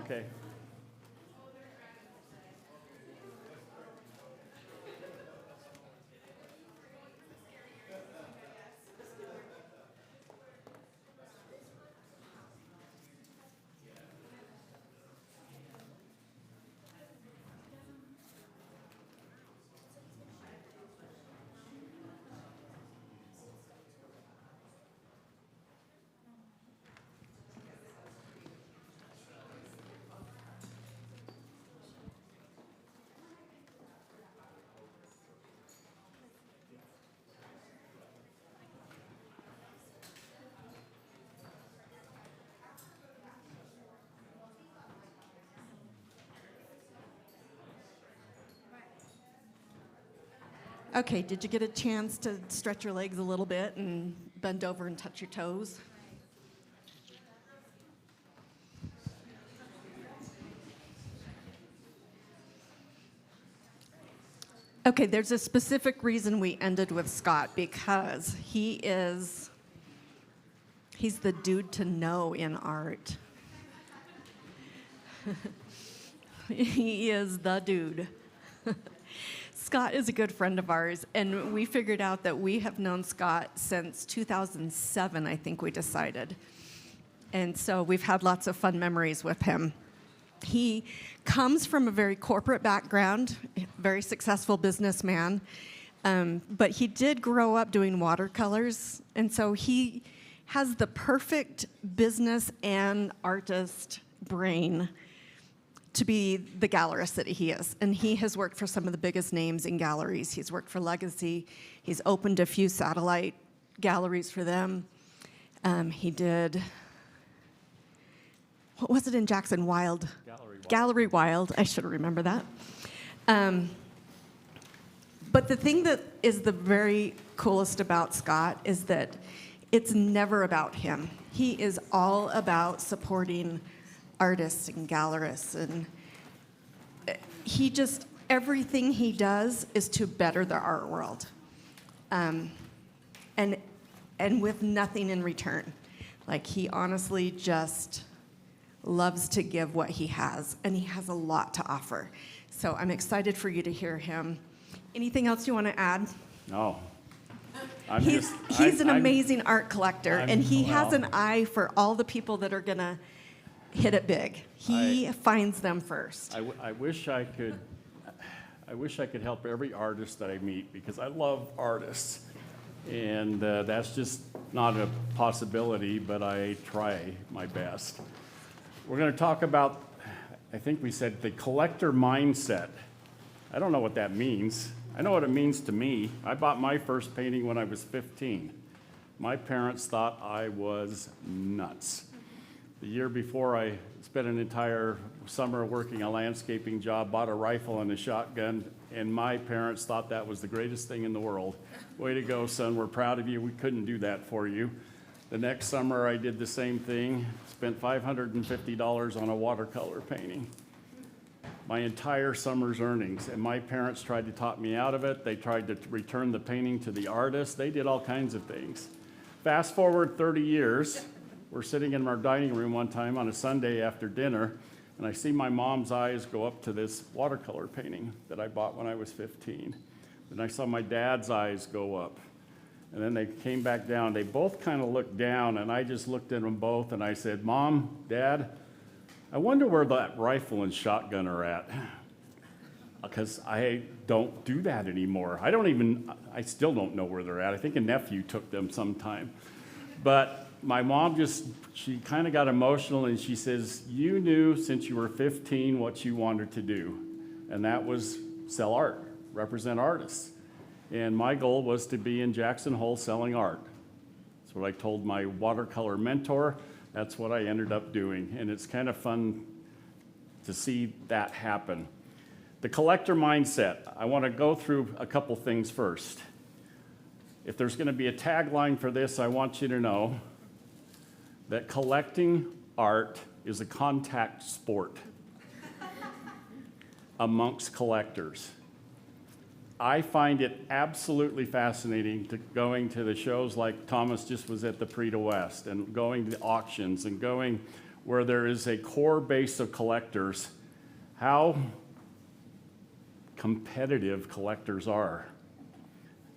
Okay. Okay, did you get a chance to stretch your legs a little bit and bend over and touch your toes? Okay, there's a specific reason we ended with Scott, because he's the dude to know in art. He is the dude. Scott is a good friend of ours, and we figured out that we have known Scott since 2007, I think we decided. And so we've had lots of fun memories with him. He comes from a very corporate background, very successful businessman, but he did grow up doing watercolors, and so he has the perfect business and artist brain to be the gallerist that he is. And he has worked for some of the biggest names in galleries. He's worked for Legacy. He's opened a few satellite galleries for them. He did, what was it in Jackson? Wild. Gallery Wild. I should remember that. But the thing that is the very coolest about Scott is that it's never about him. He is all about supporting artists and gallerists, and everything he does is to better the art world, and with nothing in return. Like, he honestly just loves to give what he has, and he has a lot to offer. So I'm excited for you to hear him. Anything else you want to add? No. He's an amazing art collector, and he has an eye for all the people that are going to hit it big. He finds them first. I wish I could help every artist that I meet, because I love artists, and that's just not a possibility, but I try my best. We're going to talk about, I think we said, the collector mindset. I don't know what that means. I know what it means to me. I bought my first painting when I was 15. My parents thought I was nuts. The year before, I spent an entire summer working a landscaping job, bought a rifle and a shotgun, and my parents thought that was the greatest thing in the world. Way to go, son, we're proud of you. We couldn't do that for you. The next summer, I did the same thing, spent $550 on a watercolor painting. My entire summer's earnings, and my parents tried to talk me out of it. They tried to return the painting to the artist. They did all kinds of things. Fast forward 30 years, we're sitting in our dining room one time on a Sunday after dinner, and I see my mom's eyes go up to this watercolor painting that I bought when I was 15. Then I saw my dad's eyes go up, and then they came back down. They both kind of looked down, and I just looked at them both, and I said, Mom, Dad, I wonder where that rifle and shotgun are at, because I don't do that anymore. I still don't know where they're at. I think a nephew took them sometime. But my mom she kind of got emotional, and she says, you knew since you were 15 what you wanted to do, and that was sell art, represent artists. And my goal was to be in Jackson Hole selling art. That's what I told my watercolor mentor. That's what I ended up doing, and it's kind of fun to see that happen. The collector mindset, I want to go through a couple things first. If there's going to be a tagline for this, I want you to know that collecting art is a contact sport amongst collectors. I find it absolutely fascinating going to the shows like Thomas just was at the Prix de West, and going to auctions and going where there is a core base of collectors, how competitive collectors are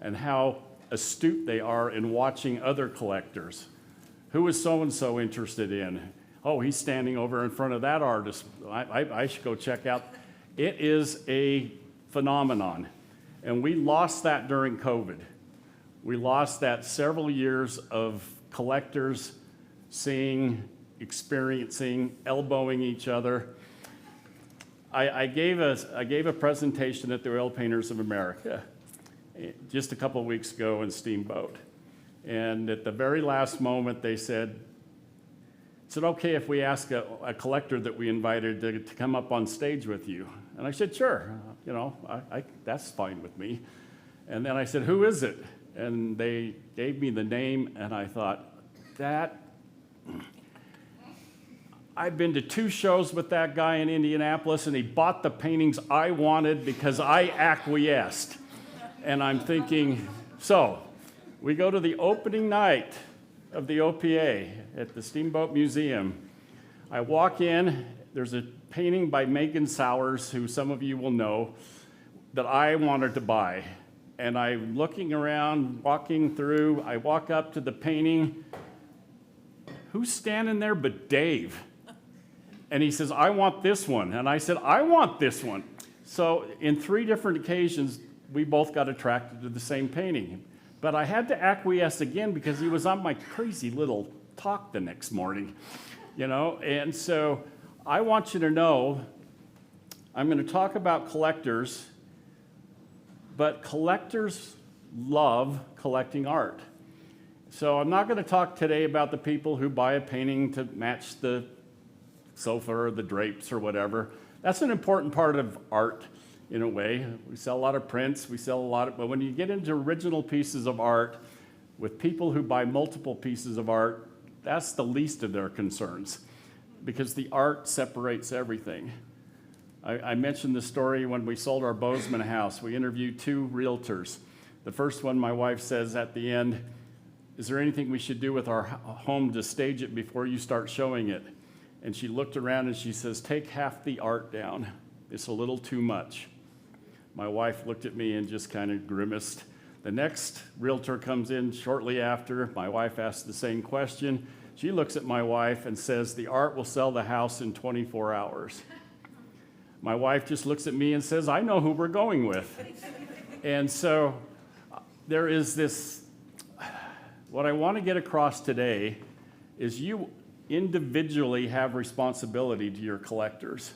and how astute they are in watching other collectors. Who is so-and-so interested in? Oh, he's standing over in front of that artist. I should go check out. It is a phenomenon. And we lost that during COVID. We lost that several years of collectors seeing, experiencing, elbowing each other. I gave a presentation at the Oil Painters of America just a couple of weeks ago in Steamboat. And at the very last moment, they said, is it okay if we ask a collector that we invited to come up on stage with you? And I said, sure, you know, that's fine with me. And then I said, who is it? And they gave me the name, and I thought, I've been to 2 shows with that guy in Indianapolis, and he bought the paintings I wanted because I acquiesced. And I'm thinking, so we go to the opening night of the OPA at the Steamboat Museum. I walk in, there's a painting by Megan Sowers, who some of you will know, that I wanted to buy. And I'm looking around, walking through, I walk up to the painting. Who's standing there but Dave? And he says, I want this one. And I said, I want this one. So in 3 different occasions, we both got attracted to the same painting. But I had to acquiesce again because he was on my crazy little talk the next morning, you know? And so I want you to know, I'm going to talk about collectors, but collectors love collecting art. So I'm not going to talk today about the people who buy a painting to match the sofa or the drapes or whatever. That's an important part of art in a way. We sell a lot of prints, but when you get into original pieces of art with people who buy multiple pieces of art, that's the least of their concerns because the art separates everything. I mentioned the story when we sold our Bozeman house. We interviewed 2 realtors. The first one, my wife says at the end, is there anything we should do with our home to stage it before you start showing it? And she looked around and she says, take half the art down. It's a little too much. My wife looked at me and just kind of grimaced. The next realtor comes in shortly after. My wife asks the same question. She looks at my wife and says, the art will sell the house in 24 hours. My wife just looks at me and says, I know who we're going with. And so there is this, what I want to get across today is you individually have responsibility to your collectors.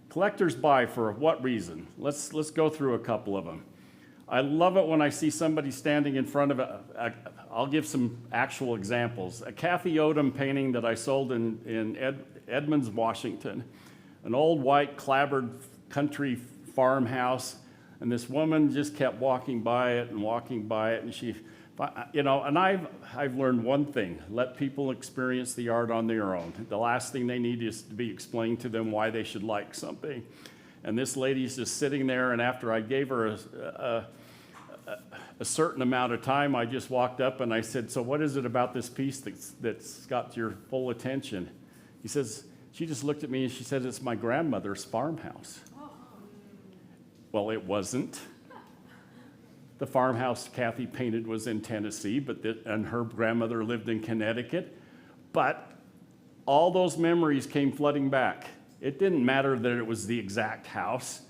Collectors buy for what reason? Let's go through a couple of them. I love it when I see somebody standing in front of I'll give some actual examples. A Kathy Odom painting that I sold in Edmonds, Washington. An old white clapboard country farmhouse, and this woman just kept walking by it, and she, you know, and I've learned one thing: let people experience the art on their own. The last thing they need is to be explained to them why they should like something. And this lady's just sitting there, and after I gave her a certain amount of time, I just walked up and I said, so what is it about this piece that's got your full attention? She just looked at me and she said, it's my grandmother's farmhouse. Oh. Well, it wasn't. The farmhouse Kathy painted was in Tennessee, and her grandmother lived in Connecticut. But all those memories came flooding back. It didn't matter that it was the exact house,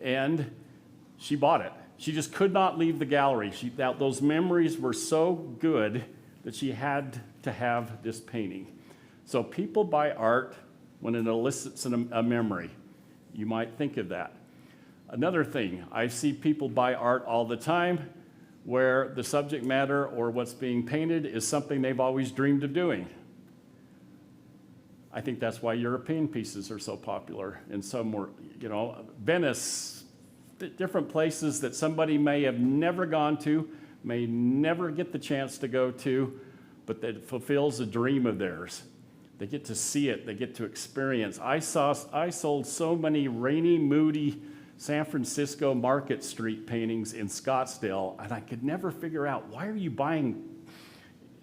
and she bought it. She just could not leave the gallery. Those memories were so good that she had to have this painting. So people buy art when it elicits a memory. You might think of that. Another thing, I see people buy art all the time where the subject matter or what's being painted is something they've always dreamed of doing. I think that's why European pieces are so popular in some, you know, Venice, different places that somebody may have never gone to, may never get the chance to go to, but that fulfills a dream of theirs. They get to see it, they get to experience. I sold so many rainy, moody San Francisco Market Street paintings in Scottsdale, and I could never figure out, why are you buying?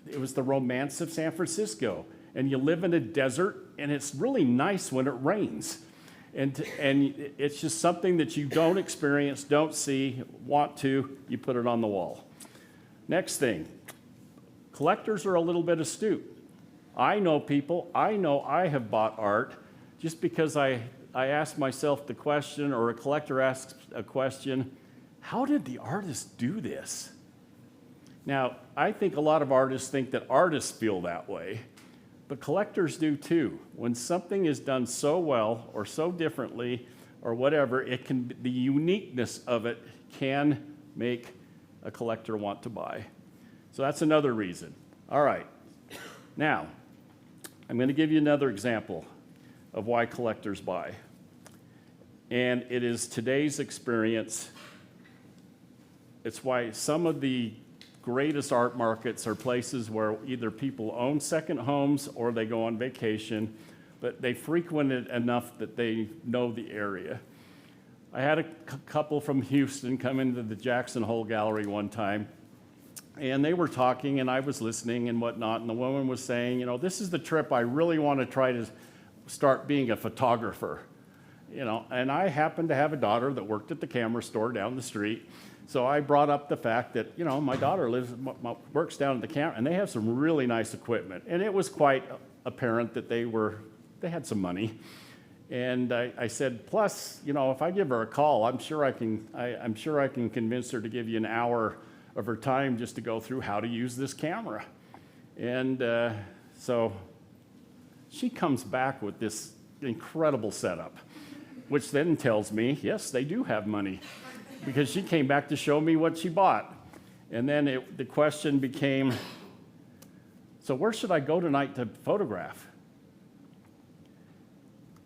It was the romance of San Francisco. and you live in a desert, and it's really nice when it rains. And it's just something that you don't experience, don't see, want to, you put it on the wall. Next thing, collectors are a little bit astute. I know people, I know I have bought art just because I ask myself the question, or a collector asks a question, how did the artist do this? Now, I think a lot of artists think that artists feel that way, but collectors do too. When something is done so well or so differently or whatever, the uniqueness of it can make a collector want to buy. So that's another reason. All right, now, I'm going to give you another example of why collectors buy. And it is today's experience. It's why some of the greatest art markets are places where either people own second homes or they go on vacation, but they frequent it enough that they know the area. I had a couple from Houston come into the Jackson Hole Gallery one time, and they were talking, and I was listening and whatnot, and the woman was saying, you know, this is the trip I really want to try to start being a photographer. You know, and I happened to have a daughter that worked at the camera store down the street, so I brought up the fact that, you know, my daughter works down at the camera, and they have some really nice equipment, and it was quite apparent that they had some money. And I said, plus, you know, if I give her a call, I'm sure I can convince her to give you an hour of her time just to go through how to use this camera. And so she comes back with this incredible setup, which then tells me, yes, they do have money, because she came back to show me what she bought. And then the question became, so where should I go tonight to photograph?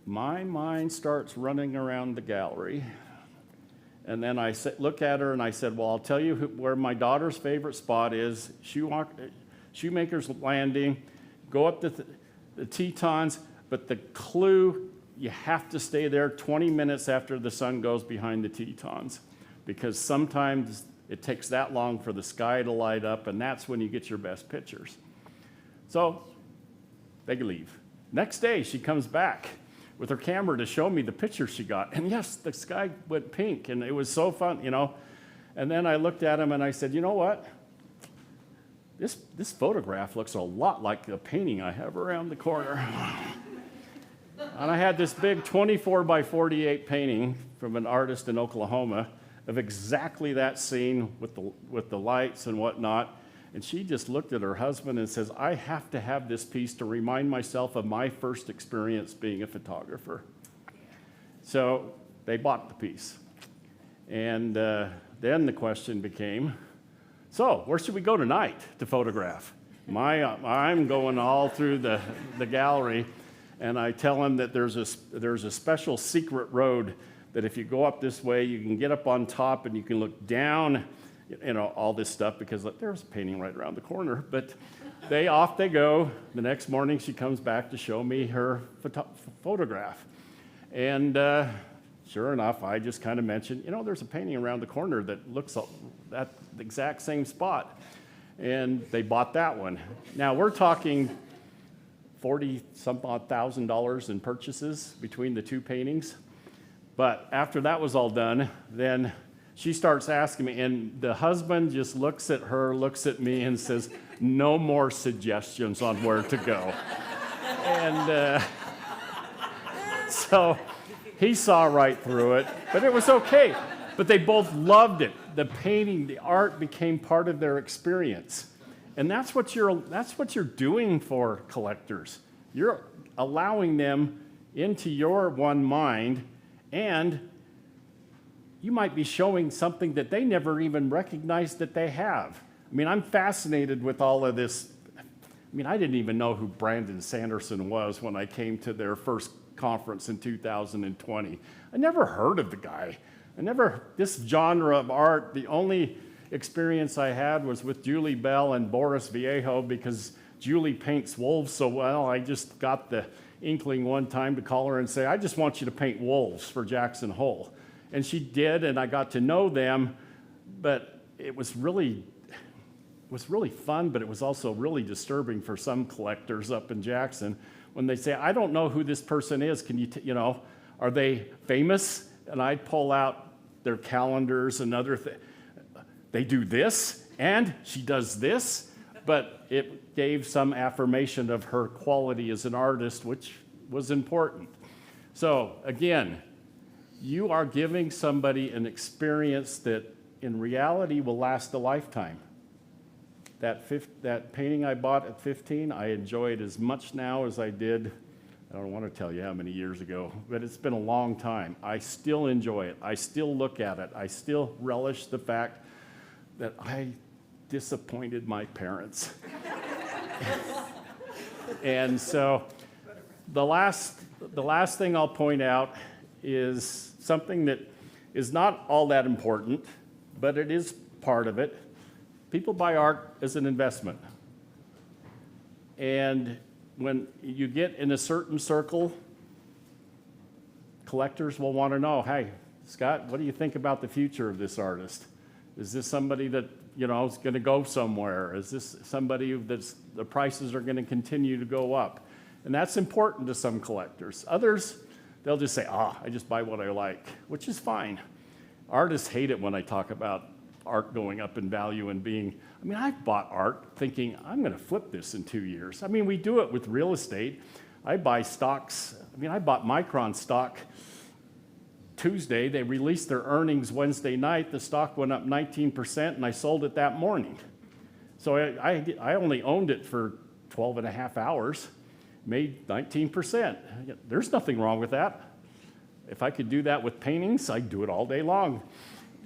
My mind starts running around the gallery. And then I look at her and I said, well, I'll tell you where my daughter's favorite spot is, Shoemaker's Landing, go up to the Tetons, but the clue, you have to stay there 20 minutes after the sun goes behind the Tetons, because sometimes it takes that long for the sky to light up, and that's when you get your best pictures. So they leave. Next day, she comes back with her camera to show me the picture she got. And yes, the sky went pink, and it was so fun, you know. And then I looked at him and I said, you know what? This photograph looks a lot like the painting I have around the corner. And I had this big 24 by 48 painting from an artist in Oklahoma of exactly that scene with the lights and whatnot. And she just looked at her husband and says, I have to have this piece to remind myself of my first experience being a photographer. So they bought the piece. And then the question became, so where should we go tonight to photograph? I'm going all through the gallery, and I tell him that there's a special secret road that if you go up this way, you can get up on top and you can look down, you know, all this stuff, because there's a painting right around the corner. But off they go. The next morning, she comes back to show me her photograph. And sure enough, I just kind of mentioned, you know, there's a painting around the corner that looks at the exact same spot. And they bought that one. Now, we're talking $40-some-odd thousand in purchases between the two paintings. But after that was all done, then she starts asking me, and the husband just looks at her, looks at me, and says, no more suggestions on where to go. And so he saw right through it, but it was okay. But they both loved it. The painting, the art became part of their experience. And that's what you're doing for collectors. You're allowing them into your one mind, and you might be showing something that they never even recognized that they have. I mean, I'm fascinated with all of this. I mean, I didn't even know who Brandon Sanderson was when I came to their first conference in 2020. I never heard of the guy. This genre of art, the only experience I had was with Julie Bell and Boris Viejo, because Julie paints wolves so well. I just got the inkling one time to call her and say, I just want you to paint wolves for Jackson Hole. And she did, and I got to know them, but it was really was really fun, but it was also really disturbing for some collectors up in Jackson when they say, I don't know who this person is. Can you, are they famous? And I'd pull out their calendars and other things. They do this, and she does this, but it gave some affirmation of her quality as an artist, which was important. So again, you are giving somebody an experience that in reality will last a lifetime. That painting I bought at 15, I enjoy it as much now as I did, I don't want to tell you how many years ago, but it's been a long time. I still enjoy it. I still look at it. I still relish the fact that I disappointed my parents. And so the last thing I'll point out is something that is not all that important, but it is part of it. People buy art as an investment. And when you get in a certain circle, collectors will want to know, hey, Scott, what do you think about the future of this artist? Is this somebody that, is going to go somewhere? Is this somebody that's the prices are going to continue to go up? And that's important to some collectors. Others, they'll just say, I just buy what I like, which is fine. Artists hate it when I talk about art going up in value and I've bought art thinking, I'm going to flip this in 2 years. We do it with real estate. I buy stocks. I bought Micron stock Tuesday. They released their earnings Wednesday night. The stock went up 19%, and I sold it that morning. So I only owned it for 12 and a half hours, made 19%. There's nothing wrong with that. If I could do that with paintings, I'd do it all day long.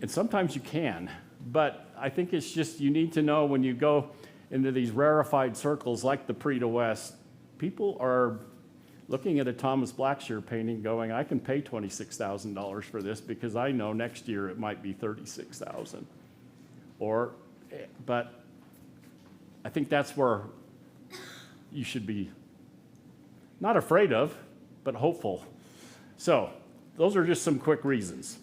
And sometimes you can. But I think it's just you need to know when you go into these rarefied circles like the Prix de West, people are looking at a Thomas Blackshear painting going, I can pay $26,000 for this because I know next year it might be $36,000. But I think that's where you should be not afraid of, but hopeful. So those are just some quick reasons.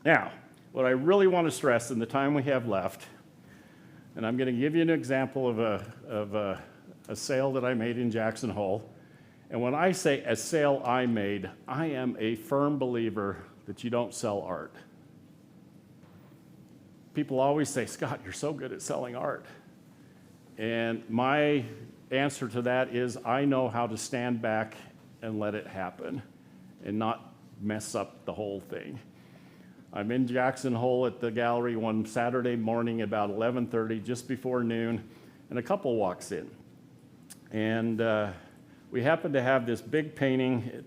Now, what I really want to stress in the time we have left, and I'm going to give you an example of a sale that I made in Jackson Hole. And when I say a sale I made, I am a firm believer that you don't sell art. People always say, Scott, you're so good at selling art. And my answer to that is I know how to stand back and let it happen and not mess up the whole thing. I'm in Jackson Hole at the gallery one Saturday morning about 11:30, just before noon, and a couple walks in. And we happen to have this big painting.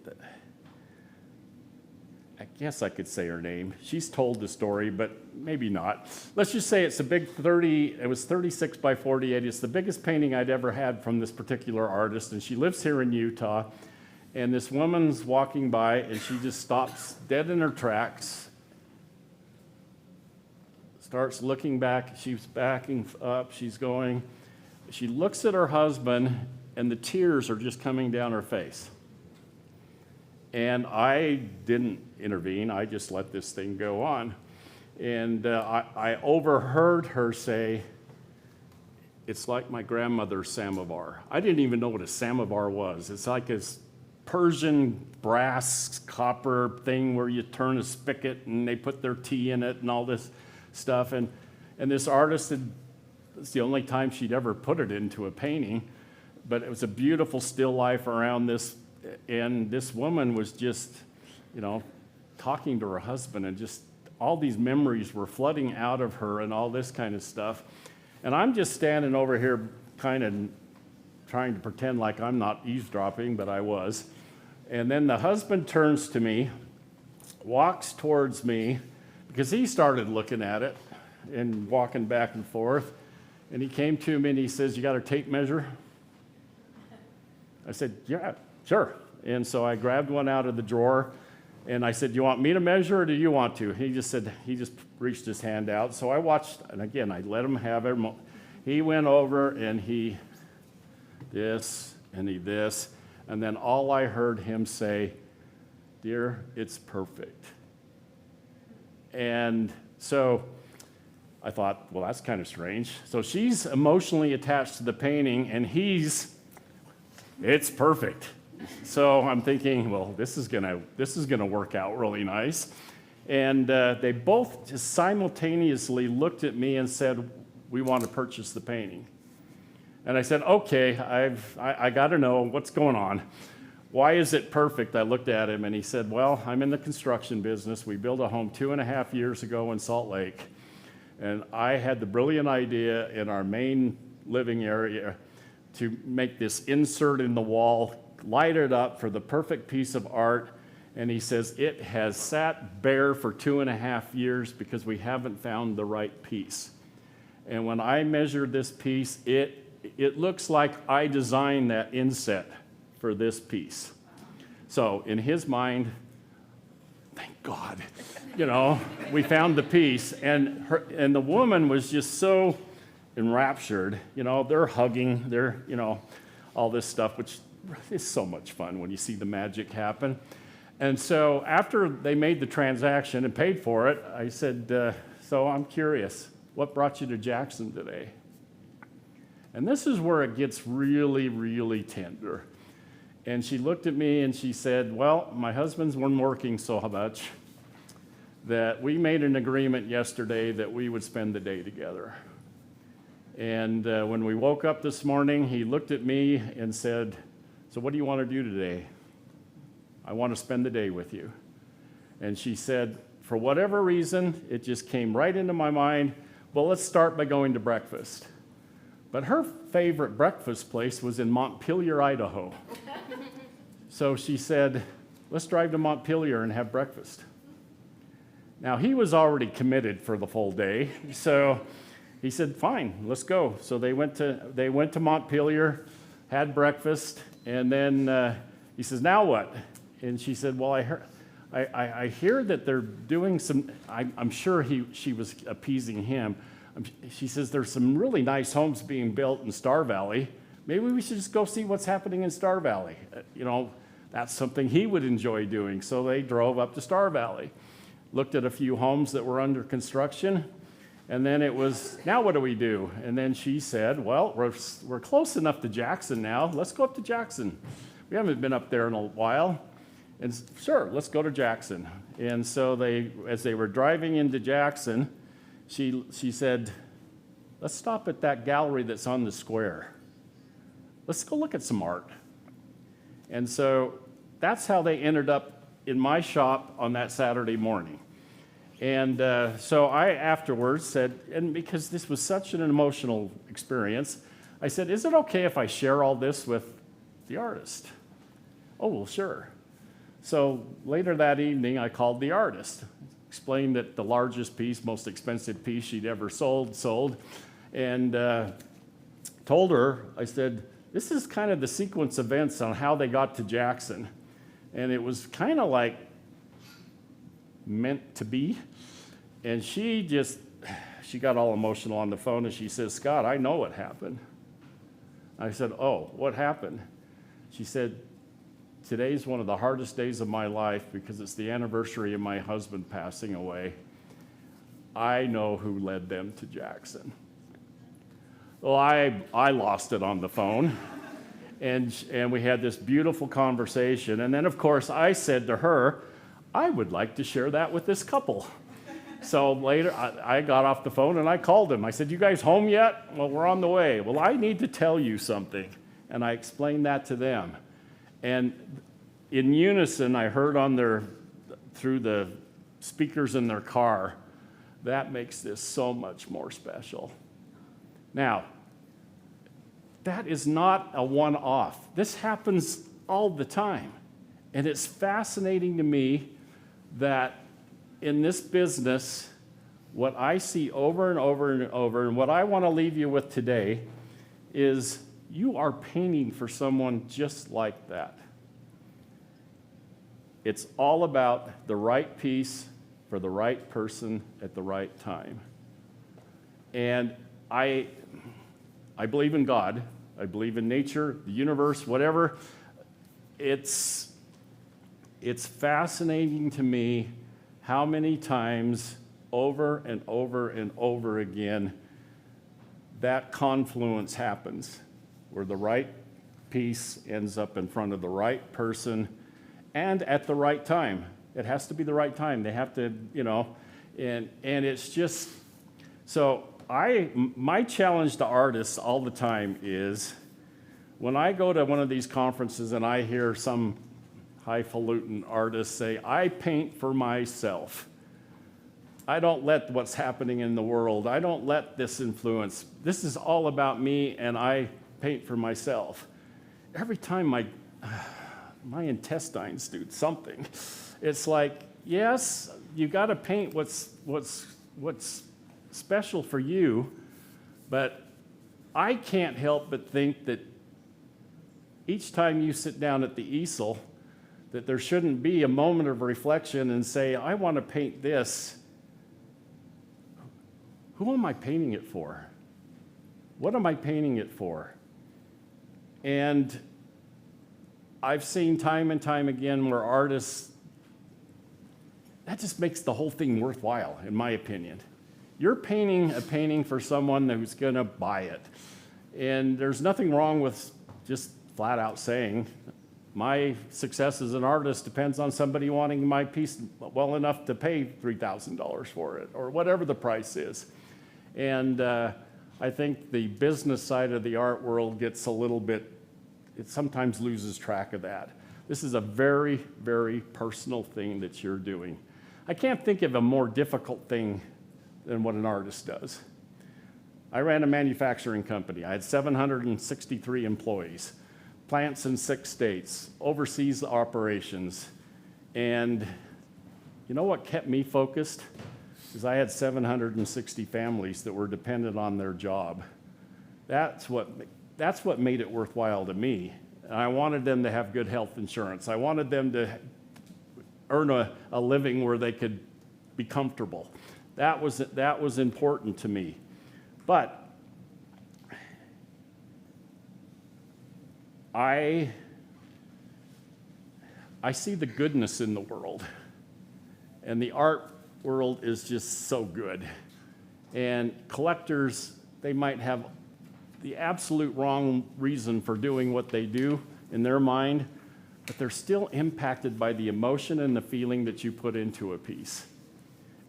I guess I could say her name. She's told the story, but maybe not. Let's just say it's a big it was 36 by 48. It's the biggest painting I'd ever had from this particular artist, and she lives here in Utah. And this woman's walking by, and she just stops dead in her tracks, starts looking back. She's backing up. She's going. She looks at her husband, and the tears are just coming down her face. And I didn't intervene. I just let this thing go on. And I overheard her say, it's like my grandmother's samovar. I didn't even know what a samovar was. It's like this Persian brass copper thing where you turn a spigot and they put their tea in it and all this stuff. And this artist, it's the only time she'd ever put it into a painting, but it was a beautiful still life around this. And this woman was just, talking to her husband, and just all these memories were flooding out of her and all this kind of stuff. And I'm just standing over here kind of trying to pretend like I'm not eavesdropping, but I was. And then the husband turns to me, walks towards me, because he started looking at it and walking back and forth. And he came to me and he says, you got a tape measure? I said, yeah, sure. And so I grabbed one out of the drawer and I said, do you want me to measure or do you want to? He just reached his hand out. So I watched, and again, I let him have it. He went over and he this and he this. And then all I heard him say, dear, it's perfect. And so I thought, well, that's kind of strange. So she's emotionally attached to the painting, and it's perfect. So I'm thinking, well, this is gonna work out really nice. And they both just simultaneously looked at me and said, we want to purchase the painting. And I said, okay, I got to know what's going on. Why is it perfect? I looked at him and he said, well, I'm in the construction business. We built a home 2.5 years ago in Salt Lake. And I had the brilliant idea in our main living area to make this insert in the wall, light it up for the perfect piece of art. And he says, it has sat bare for 2.5 years because we haven't found the right piece. And when I measured this piece, it looks like I designed that inset for this piece. So in his mind, thank God, we found the piece. And the woman was just so enraptured. They're hugging, all this stuff, which is so much fun when you see the magic happen. And so after they made the transaction and paid for it, I said, so I'm curious, what brought you to Jackson today? And this is where it gets really, really tender. And she looked at me and she said, well, my husband's been working so much that we made an agreement yesterday that we would spend the day together. And when we woke up this morning, he looked at me and said, so what do you want to do today? I want to spend the day with you. And she said, for whatever reason, it just came right into my mind, well, let's start by going to breakfast. But her favorite breakfast place was in Montpelier, Idaho. So she said, let's drive to Montpelier and have breakfast. Now, he was already committed for the full day, so he said, fine, let's go. So they went to Montpelier, had breakfast, and then he says, now what? And she said, well, I hear that they're doing some, I'm sure she was appeasing him. She says, there's some really nice homes being built in Star Valley. Maybe we should just go see what's happening in Star Valley. That's something he would enjoy doing. So they drove up to Star Valley, looked at a few homes that were under construction, and then it was, now what do we do? And then she said, well, we're close enough to Jackson now. Let's go up to Jackson. We haven't been up there in a while. And sure, let's go to Jackson. And so as they were driving into Jackson, she said, let's stop at that gallery that's on the square. Let's go look at some art. And so that's how they ended up in my shop on that Saturday morning. And so I afterwards said, and because this was such an emotional experience, I said, is it okay if I share all this with the artist? Oh, well, sure. So later that evening, I called the artist, explained that the largest piece, most expensive piece she'd ever sold, and told her, I said, this is kind of the sequence of events on how they got to Jackson. And it was kind of like meant to be. And she got all emotional on the phone and she says, Scott, I know what happened. I said, oh, what happened? She said, today's one of the hardest days of my life because it's the anniversary of my husband passing away. I know who led them to Jackson. Well, I lost it on the phone, and we had this beautiful conversation. And then, of course, I said to her, I would like to share that with this couple. So later, I got off the phone and I called them. I said, you guys home yet? Well, we're on the way. Well, I need to tell you something. And I explained that to them. And in unison, I heard through the speakers in their car, that makes this so much more special. Now, that is not a one-off. This happens all the time. And it's fascinating to me that in this business, what I see over and over and over, and what I want to leave you with today, is you are painting for someone just like that. It's all about the right piece for the right person at the right time. And I believe in God. I believe in nature, the universe, whatever. It's fascinating to me how many times over and over and over again, that confluence happens where the right piece ends up in front of the right person and at the right time. It has to be the right time. They have to, and it's just, so my challenge to artists all the time is when I go to one of these conferences and I hear some highfalutin artist say, I paint for myself. I don't let what's happening in the world, I don't let this influence. This is all about me and I paint for myself. Every time my intestines do something, it's like, yes, you got to paint what's special for you, but I can't help but think that each time you sit down at the easel, that there shouldn't be a moment of reflection and say, I want to paint this. Who am I painting it for? What am I painting it for? And I've seen time and time again where artists, that just makes the whole thing worthwhile, in my opinion. You're painting a painting for someone who's going to buy it. And there's nothing wrong with just flat out saying, my success as an artist depends on somebody wanting my piece well enough to pay $3,000 for it, or whatever the price is. And I think the business side of the art world gets a little bit, it sometimes loses track of that. This is a very, very personal thing that you're doing. I can't think of a more difficult thing than what an artist does. I ran a manufacturing company. I had 763 employees, plants in 6 states, overseas operations. And you know what kept me focused? Is I had 760 families that were dependent on their job. That's what made it worthwhile to me. I wanted them to have good health insurance. I wanted them to earn a living where they could be comfortable. That was important to me. But I see the goodness in the world, and the art world is just so good. And collectors, they might have the absolute wrong reason for doing what they do in their mind, but they're still impacted by the emotion and the feeling that you put into a piece.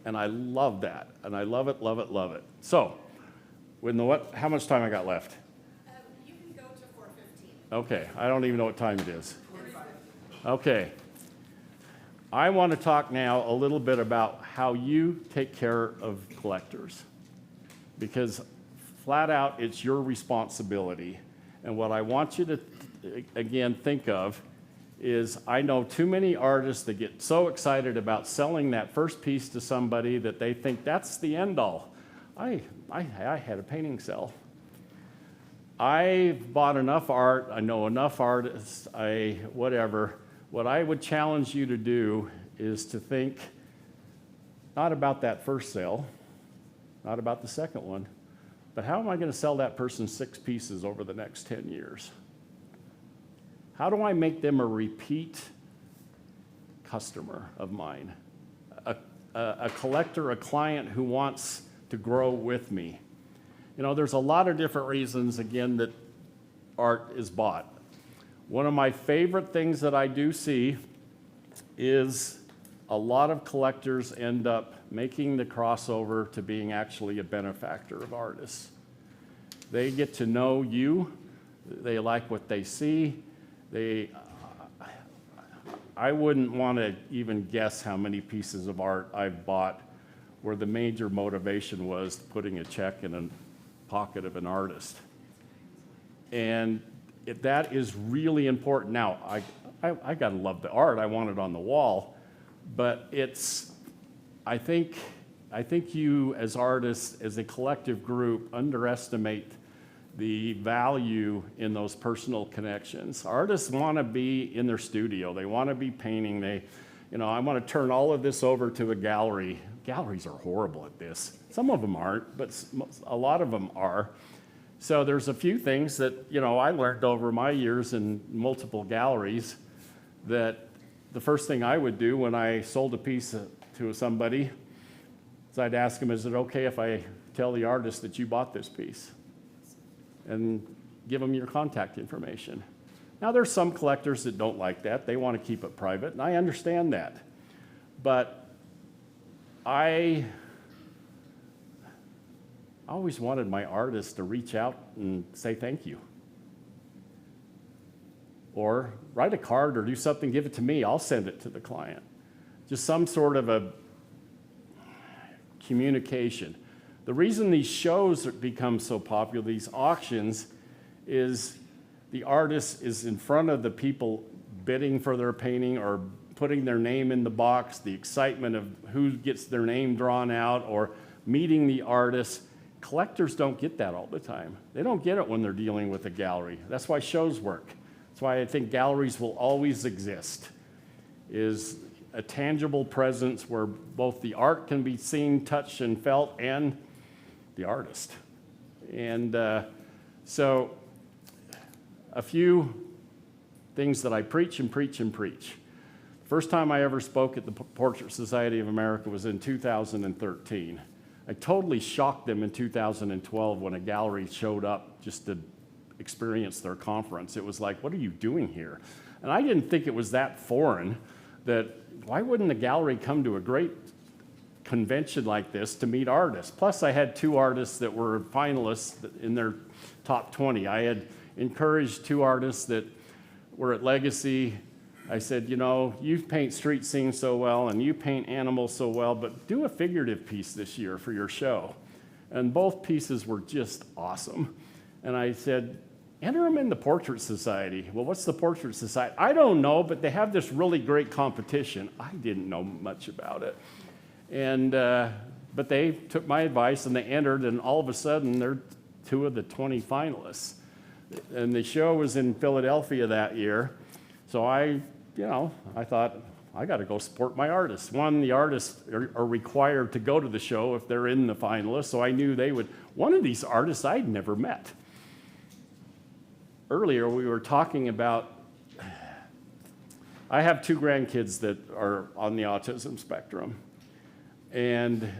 And I love that, and I love it, love it, love it. So, how much time I got left? You can go to 4:15. Okay, I don't even know what time it is. Okay. I want to talk now a little bit about how you take care of collectors, because flat out, it's your responsibility. And what I want you to, again, think of is I know too many artists that get so excited about selling that first piece to somebody that they think that's the end all. I had a painting sell. I've bought enough art, I know enough artists, whatever. What I would challenge you to do is to think not about that first sale, not about the second one, but how am I going to sell that person 6 pieces over the next 10 years? How do I make them a repeat customer of mine? A collector, a client who wants to grow with me. There's a lot of different reasons, again, that art is bought. One of my favorite things that I do see is a lot of collectors end up making the crossover to being actually a benefactor of artists. They get to know you, they like what they see, I wouldn't want to even guess how many pieces of art I've bought where the major motivation was putting a check in a pocket of an artist. And that is really important. Now, I gotta love the art. I want it on the wall, but I think you as artists, as a collective group, underestimate the value in those personal connections. Artists want to be in their studio. They want to be painting. I want to turn all of this over to a gallery. Galleries are horrible at this. Some of them aren't, but a lot of them are. So there's a few things that, I learned over my years in multiple galleries that the first thing I would do when I sold a piece to somebody, So I'd ask them, is it okay if I tell the artist that you bought this piece? And give them your contact information. Now, there's some collectors that don't like that. They want to keep it private, and I understand that. But I always wanted my artist to reach out and say thank you. Or write a card or do something, give it to me, I'll send it to the client. Just some sort of a communication. The reason these shows become so popular, these auctions, is the artist is in front of the people bidding for their painting or putting their name in the box, the excitement of who gets their name drawn out, or meeting the artist. Collectors don't get that all the time. They don't get it when they're dealing with a gallery. That's why shows work. That's why I think galleries will always exist, is a tangible presence where both the art can be seen, touched, and felt, and the artist. And so a few things that I preach and preach and preach. First time I ever spoke at the Portrait Society of America was in 2013. I totally shocked them in 2012 when a gallery showed up just to experience their conference. It was like, what are you doing here? And I didn't think it was that foreign, that why wouldn't a gallery come to a great convention like this to meet artists? Plus, I had 2 artists that were finalists in their top 20. I had encouraged 2 artists that were at Legacy. I said, you know, you paint street scenes so well and you paint animals so well, but do a figurative piece this year for your show. And both pieces were just awesome. And I said, enter them in the Portrait Society. Well, what's the Portrait Society? I don't know, but they have this really great competition. I didn't know much about it. And, but they took my advice and they entered, and all of a sudden they're 2 of the 20 finalists. And the show was in Philadelphia that year. So I thought, I got to go support my artists. One, the artists are required to go to the show if they're in the finalists, so I knew they would. One of these artists I'd never met. Earlier, we were talking about, I have 2 grandkids that are on the autism spectrum. And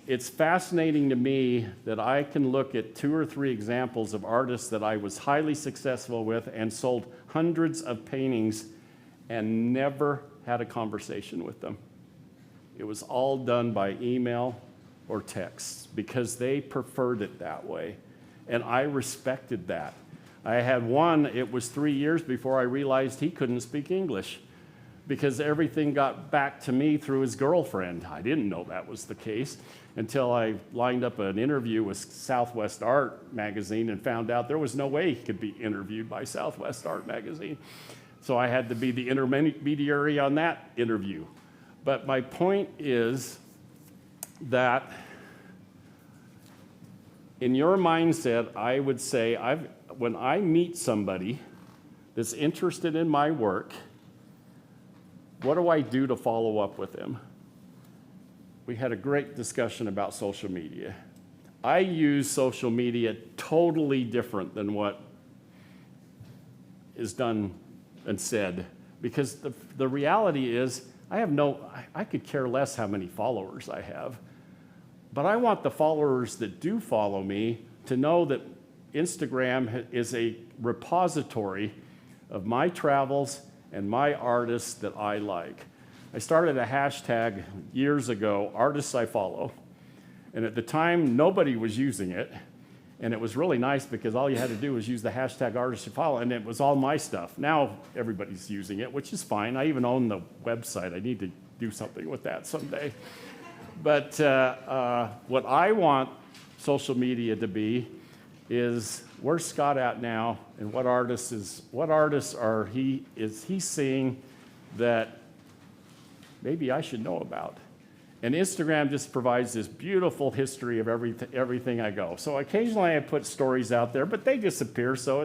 it's fascinating to me that I can look at 2 or 3 examples of artists that I was highly successful with and sold hundreds of paintings and never had a conversation with them. It was all done by email or text because they preferred it that way. And I respected that. I had one, it was 3 years before I realized he couldn't speak English because everything got back to me through his girlfriend. I didn't know that was the case until I lined up an interview with Southwest Art magazine and found out there was no way he could be interviewed by Southwest Art magazine. So I had to be the intermediary on that interview. But my point is that in your mindset, I would say, when I meet somebody that's interested in my work, what do I do to follow up with them? We had a great discussion about social media. I use social media totally different than what is done and said, because the reality is I could care less how many followers I have, but I want the followers that do follow me to know that Instagram is a repository of my travels and my artists that I like. I started a hashtag years ago, artists I follow, and at the time nobody was using it, and it was really nice because all you had to do was use the hashtag artists you follow, and it was all my stuff. Now everybody's using it, which is fine. I even own the website. I need to do something with that someday. But what I want social media to be is where's Scott at now, and what artists is he seeing that maybe I should know about? And Instagram just provides this beautiful history of everything I go. So occasionally I put stories out there, but they disappear. So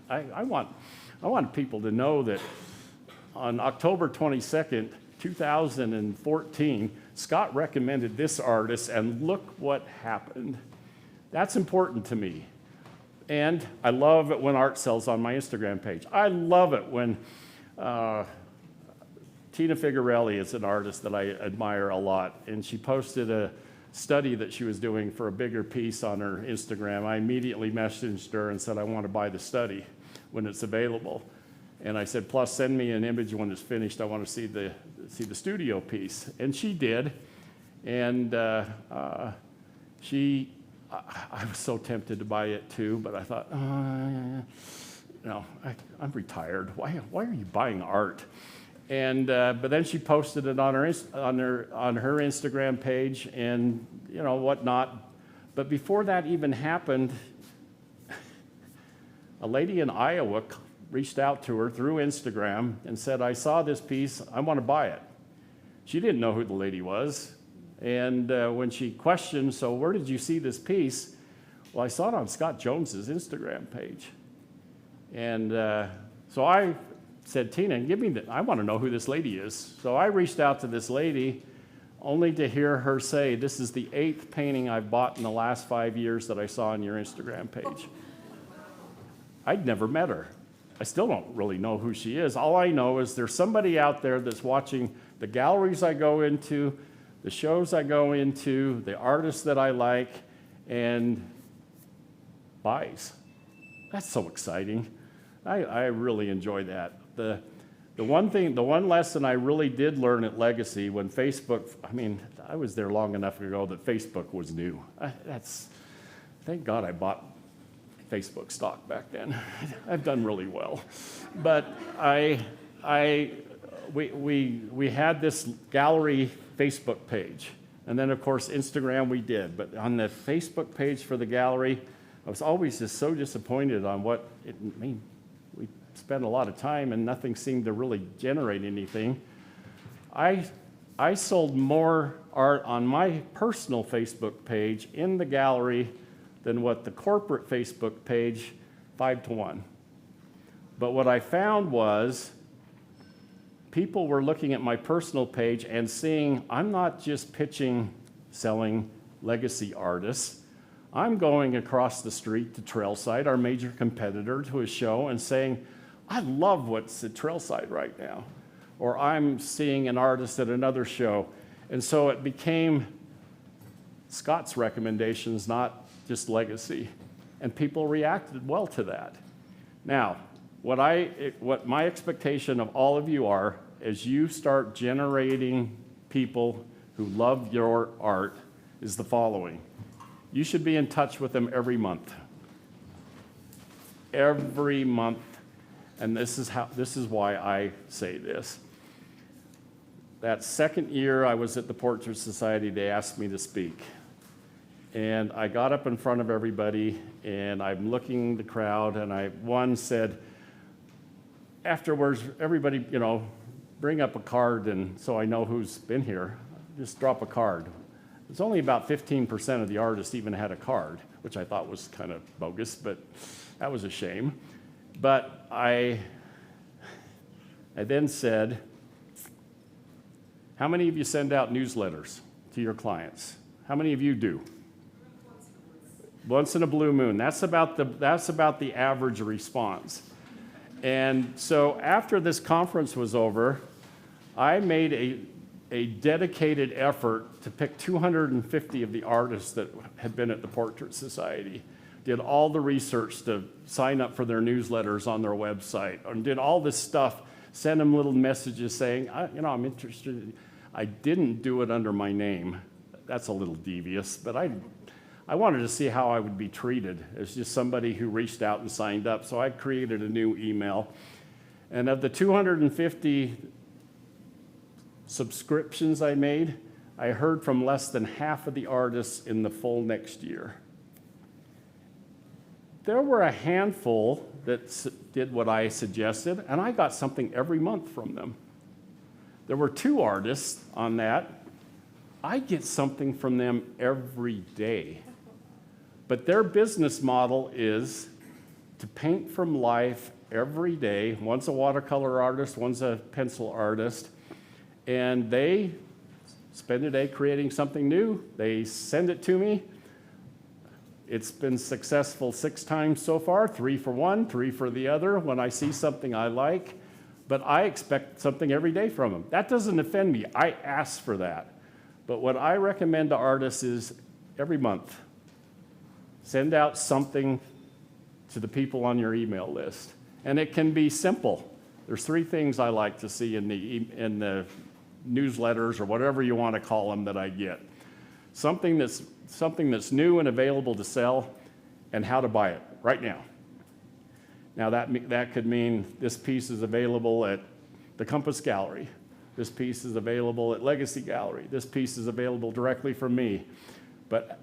I want people to know that on October 22nd, 2014, Scott recommended this artist, and look what happened. That's important to me. And I love it when art sells on my Instagram page. I love it when Tina Figuarelli is an artist that I admire a lot, and she posted a study that she was doing for a bigger piece on her Instagram. I immediately messaged her and said, I want to buy the study when it's available. And I said, plus send me an image when it's finished. I want to see the studio piece. And she did. And I was so tempted to buy it too, but I thought, no, I'm retired. Why are you buying art? And but then she posted it on her Instagram page and whatnot. But before that even happened, a lady in Iowa reached out to her through Instagram and said, I saw this piece, I want to buy it. She didn't know who the lady was. And when she questioned, so where did you see this piece? Well, I saw it on Scott Jones's Instagram page. And so I said, Tina, I want to know who this lady is. So I reached out to this lady only to hear her say, this is the 8th painting I've bought in the last 5 years that I saw on your Instagram page. I'd never met her. I still don't really know who she is. All I know is there's somebody out there that's watching the galleries I go into, the shows I go into, the artists that I like, and buys. That's so exciting. I really enjoy that. The one lesson I really did learn at Legacy when Facebook, I was there long enough ago that Facebook was new. Thank God I bought Facebook stock back then. I've done really well. But we had this gallery Facebook page. And then, of course, Instagram we did. But on the Facebook page for the gallery, I was always just so disappointed on what it mean. We spent a lot of time and nothing seemed to really generate anything. I sold more art on my personal Facebook page in the gallery than what the corporate Facebook page, 5 to 1. But what I found was people were looking at my personal page and seeing I'm not just selling Legacy artists. I'm going across the street to Trailside, our major competitor, to a show and saying, I love what's at Trailside right now. Or I'm seeing an artist at another show. And so it became Scott's recommendations, not just Legacy. And people reacted well to that. Now, what my expectation of all of you are, as you start generating people who love your art, is the following. You should be in touch with them every month. Every month. And this is why I say this. That second year I was at the Portrait Society, they asked me to speak. And I got up in front of everybody, and I'm looking at the crowd, and one said, afterwards, everybody, bring up a card, and so I know who's been here. Just drop a card. It's only about 15% of the artists even had a card, which I thought was kind of bogus, but that was a shame. But I then said, how many of you send out newsletters to your clients? How many of you do? Once in a blue moon. That's about the average response. And so after this conference was over, I made a dedicated effort to pick 250 of the artists that had been at the Portrait Society, did all the research to sign up for their newsletters on their website, and did all this stuff, send them little messages saying, I'm interested. I didn't do it under my name. That's a little devious, but I wanted to see how I would be treated as just somebody who reached out and signed up. So I created a new email. And of the 250 subscriptions I made, I heard from less than half of the artists in the full next year. There were a handful that did what I suggested, and I got something every month from them. There were 2 artists on that. I get something from them every day. But their business model is to paint from life every day. One's a watercolor artist, one's a pencil artist, and they spend a day creating something new. They send it to me. It's been successful 6 times so far, 3 for one, 3 for the other, when I see something I like. but I expect something every day from them. That doesn't offend me. I ask for that. But what I recommend to artists is every month, send out something to the people on your email list. And it can be simple. There's 3 things I like to see in the newsletters or whatever you want to call them that I get. Something that's new and available to sell, and how to buy it right now. Now that could mean this piece is available at the Compass Gallery. This piece is available at Legacy Gallery. This piece is available directly from me. But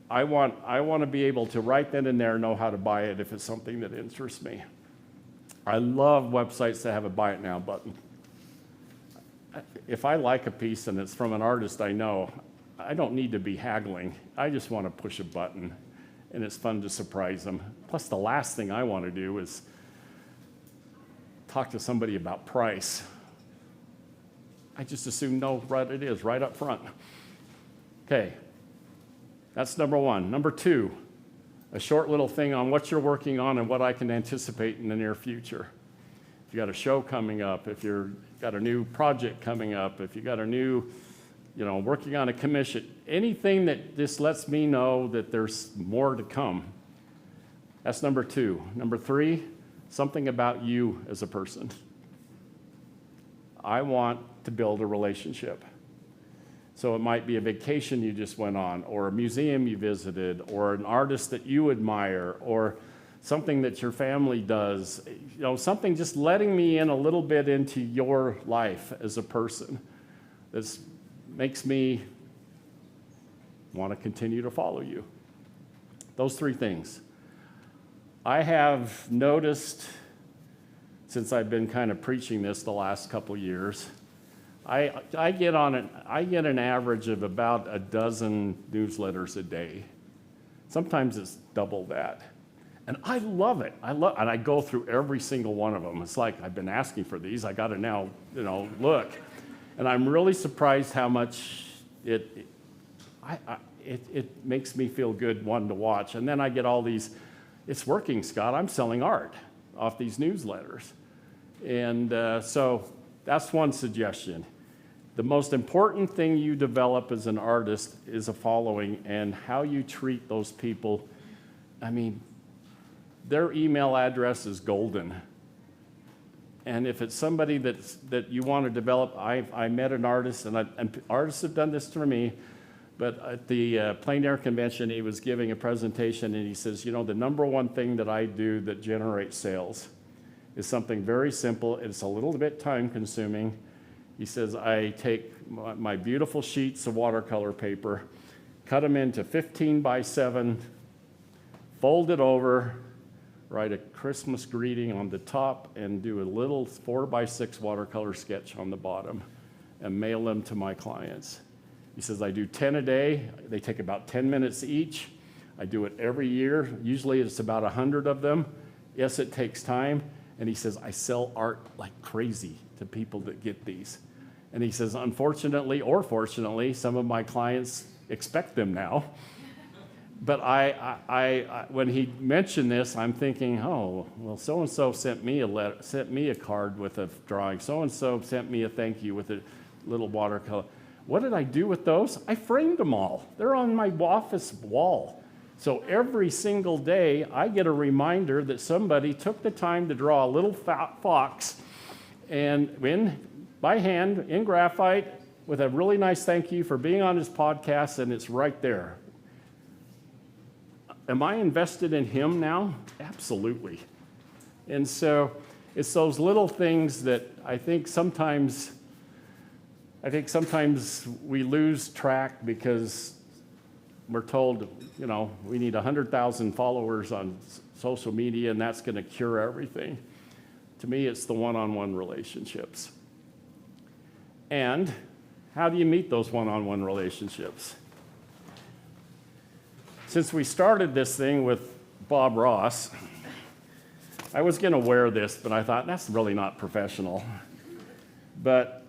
I want to be able to right then and there know how to buy it if it's something that interests me. I love websites that have a buy it now button. If I like a piece and it's from an artist I know, I don't need to be haggling. I just want to push a button, and it's fun to surprise them. Plus, the last thing I want to do is talk to somebody about price. I just assume know what it is right up front. Okay, that's number 1. Number 2, a short little thing on what you're working on and what I can anticipate in the near future. If you got a show coming up, if you've got a new project coming up, if you got a new, working on a commission, anything that just lets me know that there's more to come. That's number 2. Number 3, something about you as a person. I want to build a relationship. So it might be a vacation you just went on, or a museum you visited, or an artist that you admire, or something that your family does, something just letting me in a little bit into your life as a person. This makes me want to continue to follow you. Those 3 things. I have noticed, since I've been kind of preaching this the last couple years, I get an average of about a dozen newsletters a day. Sometimes it's double that. And I love it. And I go through every single one of them. It's like, I've been asking for these. I got to now, look. And I'm really surprised how much it makes me feel good, one, to watch. And then I get all these, it's working, Scott. I'm selling art off these newsletters. And so that's one suggestion. The most important thing you develop as an artist is a following, and how you treat those people. I mean, their email address is golden. And if it's somebody that you want to develop, I met an artist, and artists have done this for me, but at the Plein Air Convention, he was giving a presentation, and he says, the number 1 thing that I do that generates sales is something very simple. It's a little bit time-consuming. He says, I take my beautiful sheets of watercolor paper, cut them into 15 by 7, fold it over, write a Christmas greeting on the top, and do a little 4 by 6 watercolor sketch on the bottom, and mail them to my clients. He says, I do 10 a day. They take about 10 minutes each. I do it every year. Usually it's about 100 of them. Yes, it takes time. And he says, I sell art like crazy to people that get these. And he says, unfortunately or fortunately, some of my clients expect them now. But I when he mentioned this, I'm thinking, oh, well, so-and-so sent me a card with a drawing. So-and-so sent me a thank you with a little watercolor. What did I do with those? I framed them all. They're on my office wall. So every single day, I get a reminder that somebody took the time to draw a little fox and by hand, in graphite, with a really nice thank you for being on his podcast, and it's right there. Am I invested in him now? Absolutely. And so it's those little things that I think sometimes we lose track because we're told, we need 100,000 followers on social media, and that's going to cure everything. To me, it's the one-on-one relationships. And how do you meet those one-on-one relationships? Since we started this thing with Bob Ross, I was going to wear this, but I thought, that's really not professional. But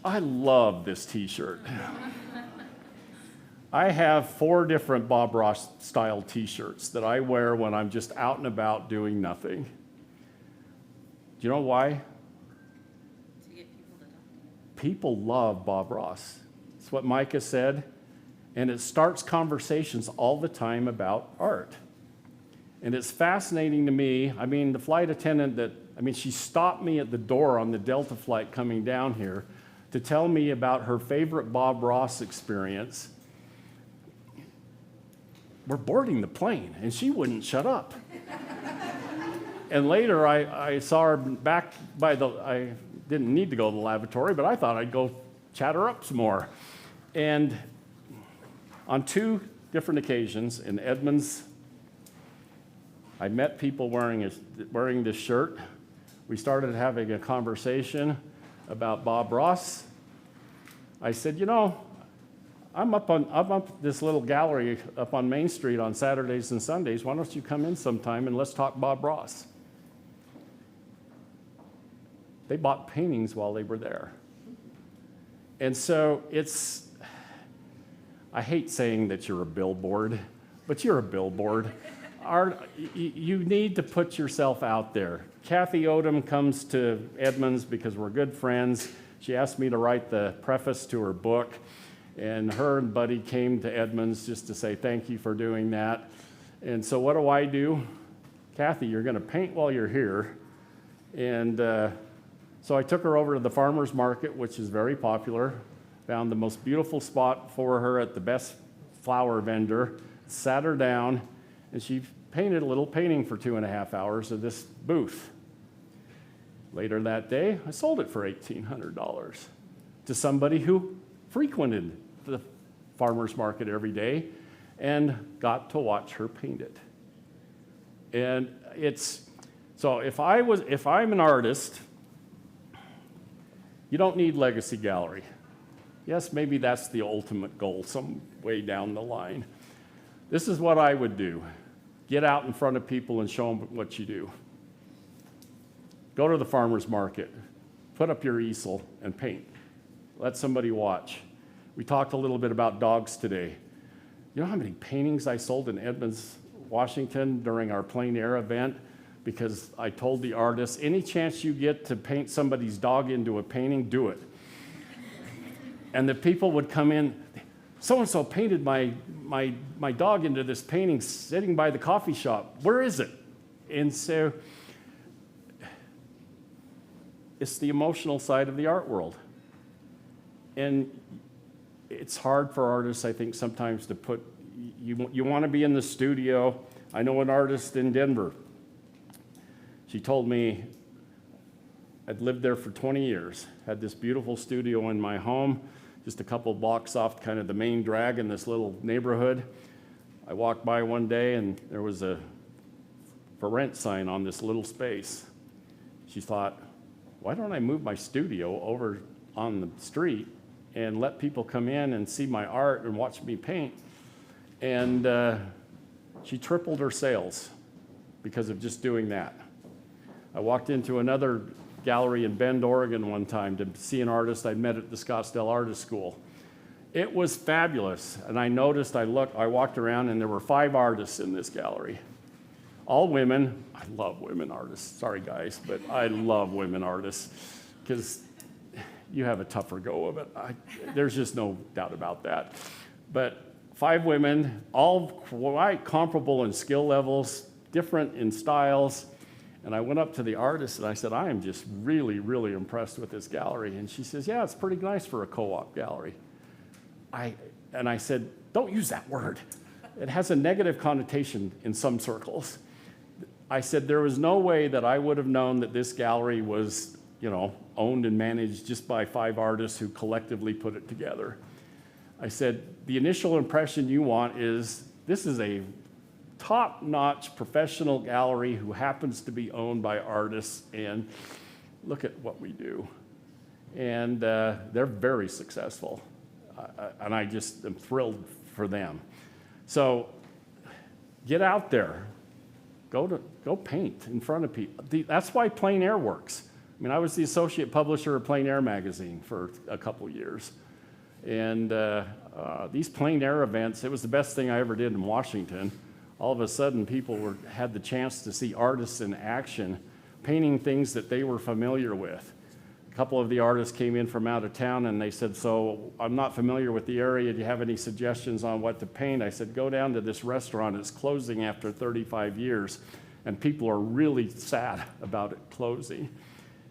I love this T-shirt. I have 4 different Bob Ross style T-shirts that I wear when I'm just out and about doing nothing. Do you know why? To get people to talk to you. People love Bob Ross. It's what Micah said. And it starts conversations all the time about art. And it's fascinating to me. I mean, the flight attendant she stopped me at the door on the Delta flight coming down here to tell me about her favorite Bob Ross experience. We're boarding the plane, and she wouldn't shut up. And later, I saw her back by I didn't need to go to the lavatory, but I thought I'd go chat her up some more. And on 2 different occasions in Edmonds, I met people wearing this shirt. We started having a conversation about Bob Ross. I said, I'm up this little gallery up on Main Street on Saturdays and Sundays. Why don't you come in sometime and let's talk Bob Ross? They bought paintings while they were there. And so I hate saying that you're a billboard, but you're a billboard. You need to put yourself out there. Kathy Odom comes to Edmonds because we're good friends. She asked me to write the preface to her book, and her and Buddy came to Edmonds just to say thank you for doing that. And so what do? Kathy, you're going to paint while you're here. And so I took her over to the farmer's market, which is very popular, found the most beautiful spot for her at the best flower vendor, sat her down, and she painted a little painting for 2.5 hours of this booth. Later that day, I sold it for $1,800 to somebody who frequented the farmer's market every day and got to watch her paint it. And so if I'm an artist, you don't need legacy gallery. Yes, maybe that's the ultimate goal some way down the line. This is what I would do. Get out in front of people and show them what you do. Go to the farmer's market, put up your easel and paint. Let somebody watch. We talked a little bit about dogs today. You know how many paintings I sold in Edmonds, Washington during our plein air event? Because I told the artists, any chance you get to paint somebody's dog into a painting, do it. And the people would come in, so-and-so painted my dog into this painting sitting by the coffee shop. Where is it? And so it's the emotional side of the art world. And it's hard for artists, I think, sometimes to put, you want to be in the studio. I know an artist in Denver. She told me, I'd lived there for 20 years, had this beautiful studio in my home, just a couple blocks off kind of the main drag in this little neighborhood. I walked by one day and there was a for rent sign on this little space. She thought, why don't I move my studio over on the street and let people come in and see my art and watch me paint? And she tripled her sales because of just doing that. I walked into another gallery in Bend, Oregon one time to see an artist I'd met at the Scottsdale Artist School. It was fabulous, and I noticed, I walked around and there were 5 artists in this gallery. All women. I love women artists. Sorry guys, but I love women artists because you have a tougher go of it. There's just no doubt about that. But 5 women, all quite comparable in skill levels, different in styles. And I went up to the artist and I said, I am just really, really impressed with this gallery. And she says, yeah, it's pretty nice for a co-op gallery. And I said, don't use that word. It has a negative connotation in some circles. I said, there was no way that I would have known that this gallery was, owned and managed just by 5 artists who collectively put it together. I said, the initial impression you want is this is a top-notch professional gallery who happens to be owned by artists, and look at what we do. And they're very successful, and I just am thrilled for them. So get out there. Go paint in front of people. That's why plein air works. I mean, I was the associate publisher of Plein Air magazine for a couple years. And these plein air events, it was the best thing I ever did in Washington. All of a sudden, people had the chance to see artists in action painting things that they were familiar with. A couple of the artists came in from out of town and they said, so I'm not familiar with the area. Do you have any suggestions on what to paint? I said, go down to this restaurant. It's closing after 35 years. And people are really sad about it closing.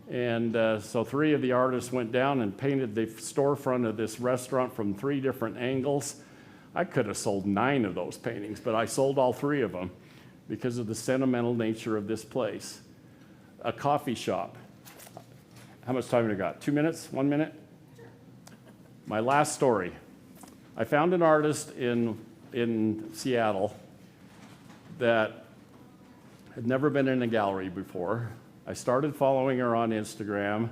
And so 3 of the artists went down and painted the storefront of this restaurant from 3 different angles. I could have sold 9 of those paintings, but I sold all 3 of them because of the sentimental nature of this place. A coffee shop. How much time have I got? 2 minutes? 1 minute? My last story. I found an artist in Seattle that had never been in a gallery before. I started following her on Instagram,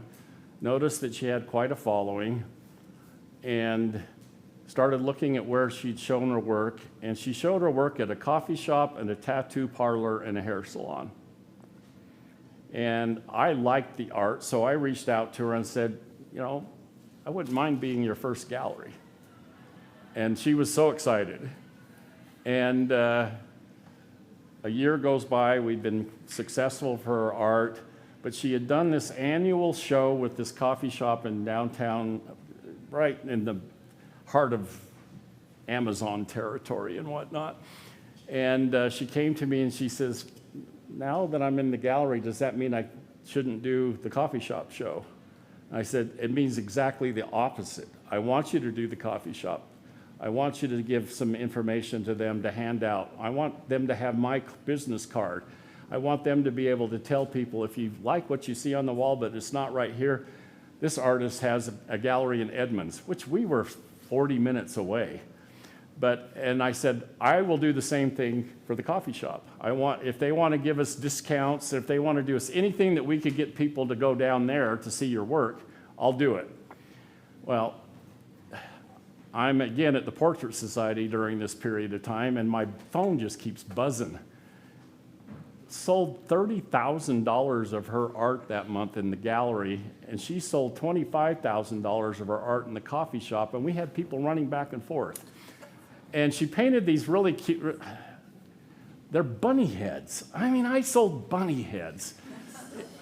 noticed that she had quite a following, and started looking at where she'd shown her work, and she showed her work at a coffee shop and a tattoo parlor and a hair salon. And I liked the art, so I reached out to her and said, you know, I wouldn't mind being your first gallery. And she was so excited. And a year goes by, we've been successful for her art, but she had done this annual show with this coffee shop in downtown, right in the heart of Amazon territory and whatnot. And she came to me and she says, now that I'm in the gallery, does that mean I shouldn't do the coffee shop show? And I said, it means exactly the opposite. I want you to do the coffee shop. I want you to give some information to them to hand out. I want them to have my business card. I want them to be able to tell people, if you like what you see on the wall, but it's not right here, this artist has a gallery in Edmonds, which we were 40 minutes away. And I said, I will do the same thing for the coffee shop. If they want to give us discounts, if they want to do us anything that we could get people to go down there to see your work, I'll do it. Well, I'm again at the Portrait Society during this period of time, and my phone just keeps buzzing. Sold $30,000 of her art that month in the gallery, and she sold $25,000 of her art in the coffee shop, and we had people running back and forth. And she painted these really cute, they're bunny heads. I mean, I sold bunny heads.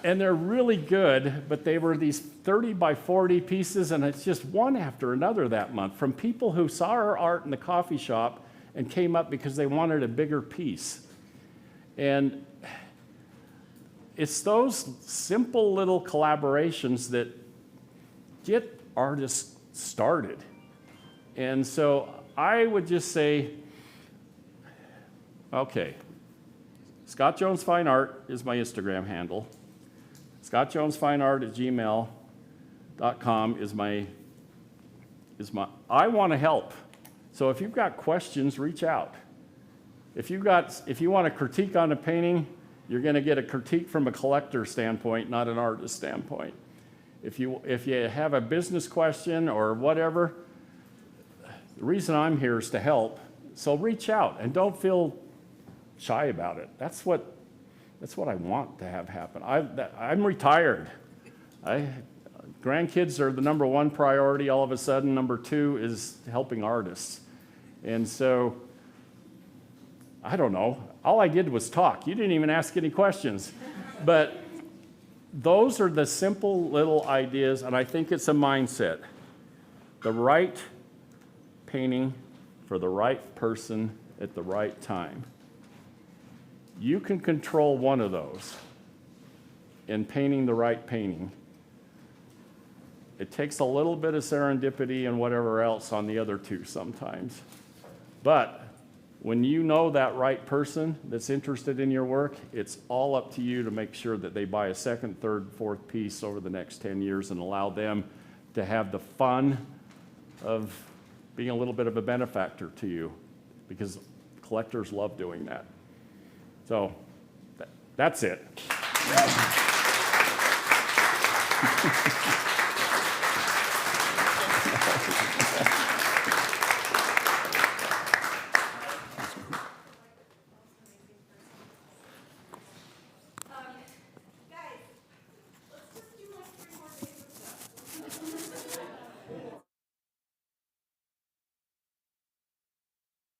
And they're really good, but they were these 30 by 40 pieces, and it's just one after another that month from people who saw her art in the coffee shop and came up because they wanted a bigger piece. And it's those simple little collaborations that get artists started. And so I would just say, okay, Scott Jones Fine Art is my Instagram handle. scottjonesfineart@gmail.com is my, I want to help. So if you've got questions, reach out. If you want a critique on a painting, you're going to get a critique from a collector standpoint, not an artist standpoint. If you have a business question or whatever, the reason I'm here is to help. So reach out and don't feel shy about it. That's what I want to have happen. I'm retired. Grandkids are the number 1 priority all of a sudden. Number 2 is helping artists. And so, I don't know. All I did was talk. You didn't even ask any questions. But those are the simple little ideas, and I think it's a mindset. The right painting for the right person at the right time. You can control one of those in painting the right painting. It takes a little bit of serendipity and whatever else on the other 2 sometimes. But when you know that right person that's interested in your work, it's all up to you to make sure that they buy a 2nd, 3rd, 4th piece over the next 10 years and allow them to have the fun of being a little bit of a benefactor to you, because collectors love doing that. So that's it.